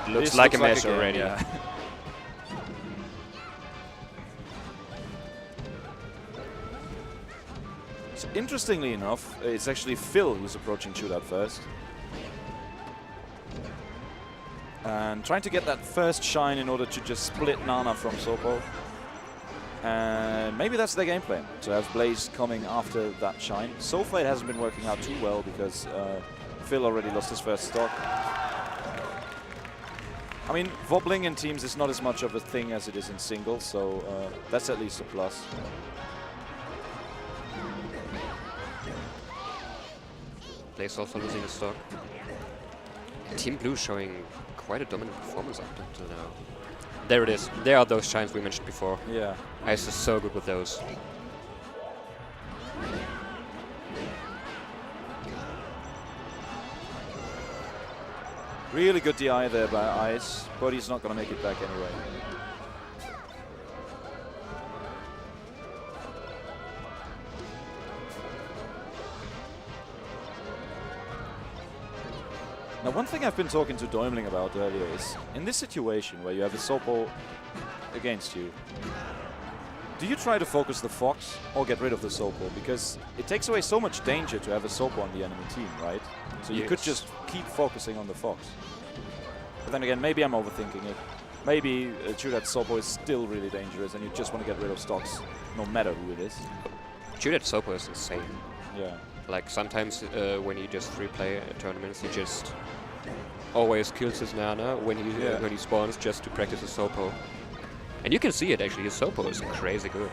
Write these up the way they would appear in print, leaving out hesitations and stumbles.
looks like a mess already. Yeah. So interestingly enough, it's actually phil who's approaching ChuDat first. And trying to get that first shine in order to just split Nana from Sopo. And maybe that's their game plan, to have Blaze coming after that shine. So far it hasn't been working out too well because phil already lost his first stock. I mean, wobbling in teams is not as much of a thing as it is in singles, so that's at least a plus. Blaze also losing a stock. Team Blue showing quite a dominant performance up until now. There it is. There are those shines we mentioned before. Yeah. Ice is so good with those. Really good DI there by Ice, but he's not going to make it back anyway. Now, one thing I've been talking to Däumling about earlier is, in this situation where you have a Sopo against you, do you try to focus the Fox or get rid of the Sopo? Because it takes away so much danger to have a Sopo on the enemy team, right? So you could just keep focusing on the Fox. But then again, maybe I'm overthinking it. Maybe ChuDat Sopo is still really dangerous and you just want to get rid of stocks no matter who it is. ChuDat Sopo is insane. Yeah. Like sometimes when he just free play tournaments, he just always kills his Nana when he spawns just to practice his Sopo. And you can see it actually, his Sopo is crazy good.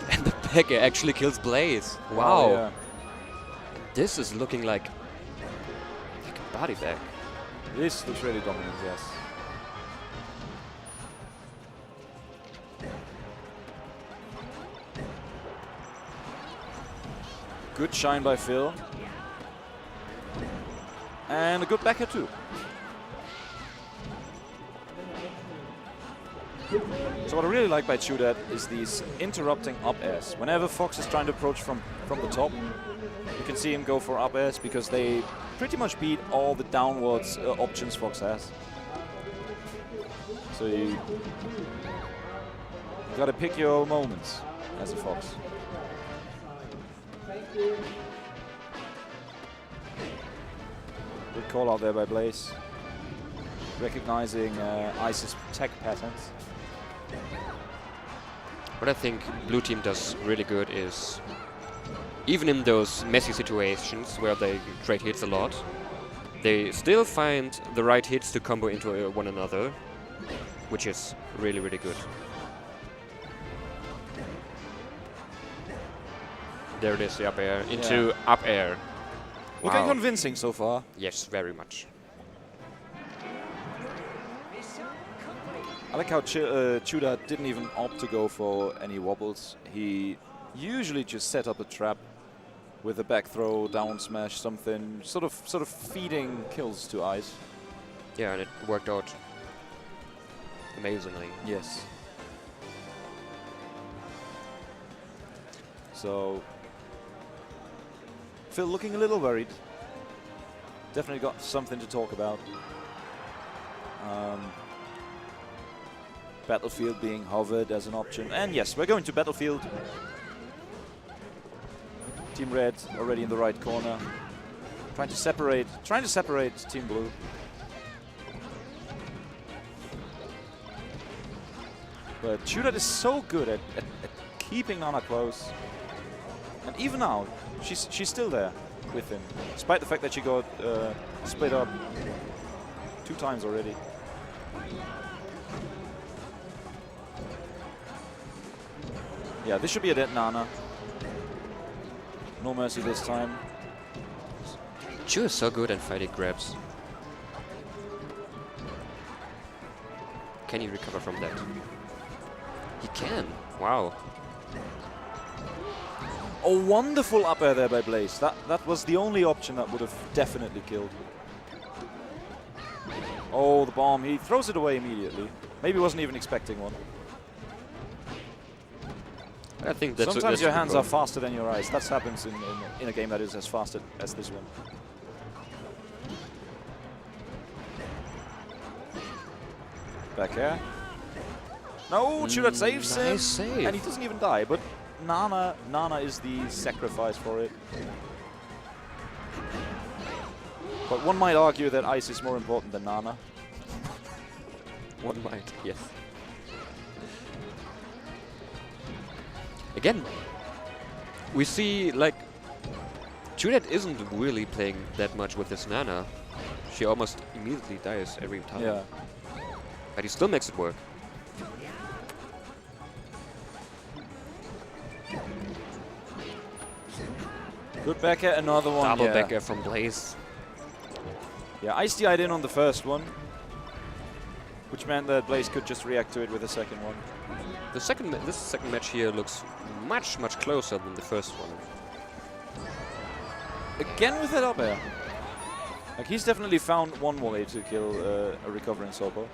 And the back air actually kills Blaze. Wow. Oh, yeah. This is looking like a body bag. This looks really dominant, yes. Good shine by phil. And a good backer too. So what I really like by ChuDat is these interrupting up airs. Whenever Fox is trying to approach from the top, you can see him go for up airs because they pretty much beat all the downwards options Fox has. So you gotta pick your moments as a Fox. Good call out there by Blaze. Recognizing Ice's tech patterns. What I think Blue Team does really good is, even in those messy situations where they trade hits a lot, they still find the right hits to combo into one another, which is really, really good. There it is, the up air into up air. Looking convincing so far. Yes, very much. I like how ChuDat didn't even opt to go for any wobbles. He usually just set up a trap with a back throw, down smash, something, sort of feeding kills to Ice. Yeah, and it worked out amazingly. Yes. So phil looking a little worried. Definitely got something to talk about. Battlefield being hovered as an option. And yes, we're going to Battlefield. Team Red already in the right corner. Trying to separate Team Blue. But ChuDat is so good at keeping Nana close. And even now, she's still there with him, despite the fact that she got split up 2 times already. Yeah, this should be a dead Nana. No mercy this time. Chu is so good at fighting grabs. Can he recover from that? He can. Wow. A wonderful up air there by Blaze. That was the only option that would have definitely killed. Oh, the bomb. He throws it away immediately. Maybe wasn't even expecting one. I think that's sometimes your hands are faster than your eyes. That happens in a game that is as fast as this one. back air. No, ChuDat saves him. Nice save. And he doesn't even die, but Nana is the sacrifice for it. But one might argue that ice is more important than Nana. One might, yes. Again, we see, like, ChuDat isn't really playing that much with his Nana. She almost immediately dies every time. Yeah. But he still makes it work. Good back air, another one. Double yeah. back air from Blaze. Yeah, Ice DI'd in on the first one, which meant that Blaze could just react to it with the second one. This second match here looks much closer than the first one. Again with that up air. Like, he's definitely found one way to kill a recovering Sopo.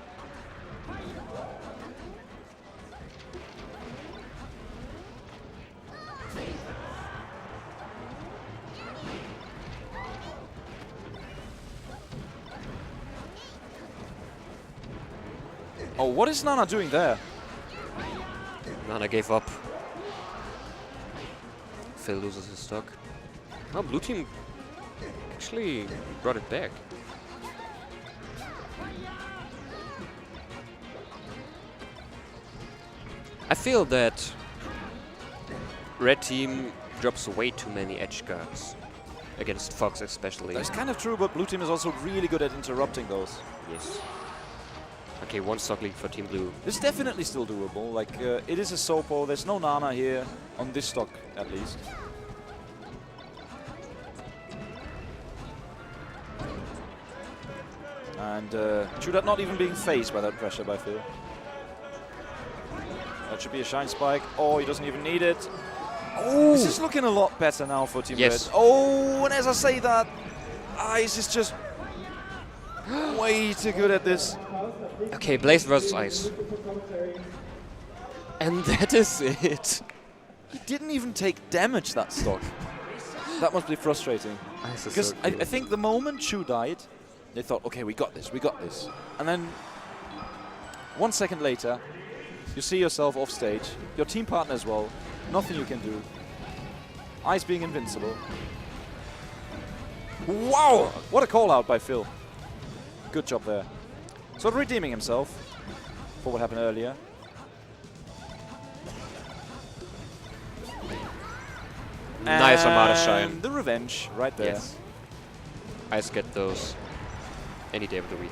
Oh, what is Nana doing there? Nana gave up. phL loses his stock. Oh, blue team actually brought it back. I feel that red team drops way too many edge guards. Against Fox especially. That's kind of true, but blue team is also really good at interrupting those. Yes. Okay, one stock lead for Team Blue. It's definitely still doable. Like, it is a Sopo. There's no Nana here, on this stock at least. And ChuDat not even being phased by that pressure by phL. That should be a shine spike. Oh, he doesn't even need it. Oh, this is looking a lot better now for Team Red. Oh, and as I say that, Ice is just way too good at this. Okay, Blaze versus Ice. And that is it. He didn't even take damage that stock. That must be frustrating. Ice is Because so I cool. think the moment Chu died, they thought, okay, we got this. And then 1 second later, you see yourself off stage, your team partner as well, nothing you can do. Ice being invincible. Wow! What a call out by phL. Good job there. So redeeming himself for what happened earlier. Nice Armada shine. And the revenge right there. Yes. Ice get those any day of the week.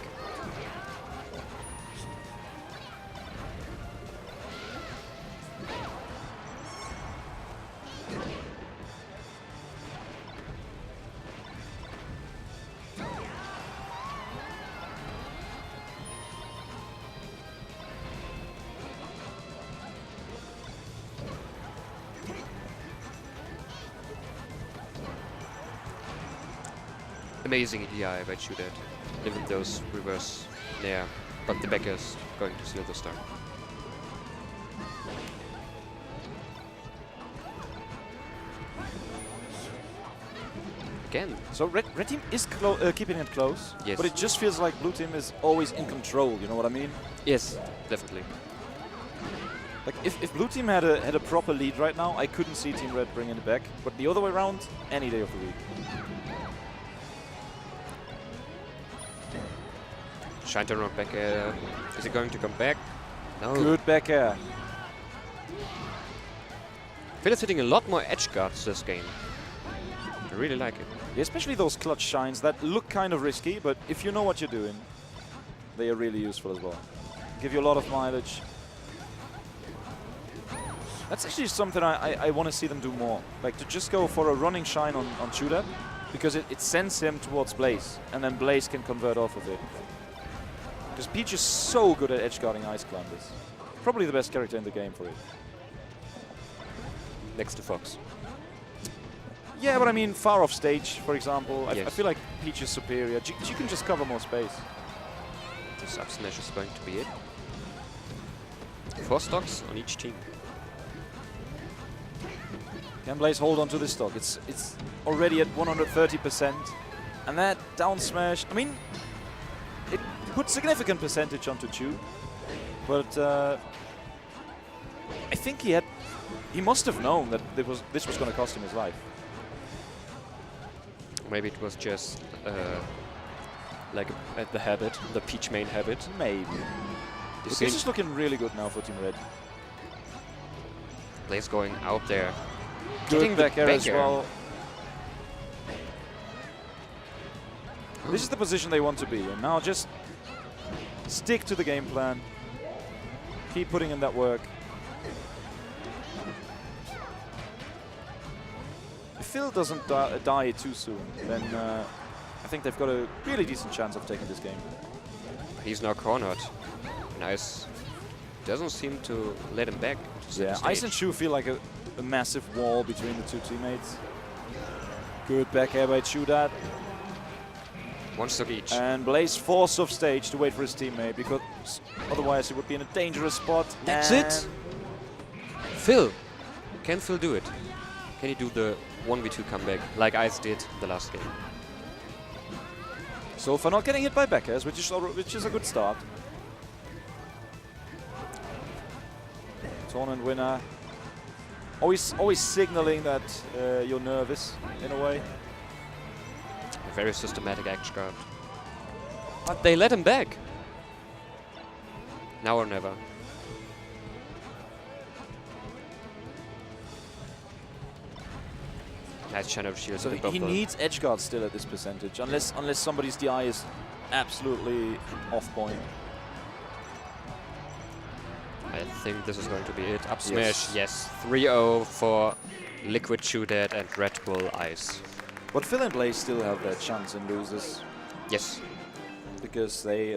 Amazing EDI by ChuDat, even those reverse nair, but the back is going to seal the star. Again. So red team is keeping it close, Yes. but it just feels like blue team is always in control, you know what I mean? Yes, definitely. Like, if blue team had a proper lead right now, I couldn't see Team Red bringing it back, but the other way around, any day of the week. Shine turn around back air. Is he going to come back? No. Good back air. phL is hitting a lot more edge guards this game. I really like it. Yeah, especially those clutch shines that look kind of risky, but if you know what you're doing, they are really useful as well. Give you a lot of mileage. That's actually something I want to see them do more. Like, to just go for a running shine on ChuDat, because it sends him towards Blaze, and then Blaze can convert off of it. Because Peach is so good at edge guarding Ice Climbers. Probably the best character in the game for it. Next to Fox. Yeah, but I mean, far off stage, for example, I Yes. feel like Peach is superior. She can just cover more space. This up smash is going to be it. 4 stocks on each team. Can Blaze hold on to this stock? It's already at 130%. And that down smash, I mean, it put significant percentage onto Chu. But I think he must have known that this was going to cost him his life. Maybe it was just like the habit, the Peach main habit. Maybe. But this is looking really good now for Team Red. Blaze going out there. Good back air as air. well. This is the position they want to be in. Now just stick to the game plan. Keep putting in that work. If phil doesn't die too soon, then I think they've got a really decent chance of taking this game. He's now cornered. Nice. Doesn't seem to let him back. Yeah, Ice and Chu feel like a massive wall between the two teammates. Good back air by ChuDat. One stock each. And Blaze forced off stage to wait for his teammate, because otherwise he would be in a dangerous spot. That's it! phil! Can phil do it? Can he do the 1v2 comeback like Ice did the last game? So for not getting hit by back airs, which is a good start. Tournament winner. Always signaling that you're nervous in a way. A very systematic edge guard. But they let him back. Now or never. Nice channel shield. So he needs edge guard still at this percentage, unless somebody's DI is absolutely off point. I think this is going to be it. Up smash, yes. 3-0 for Liquid ChuDat and Red Bull Ice. But phil and Blaze still have their chance in losers. Yes. Because they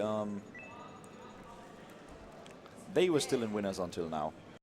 were still in winners until now.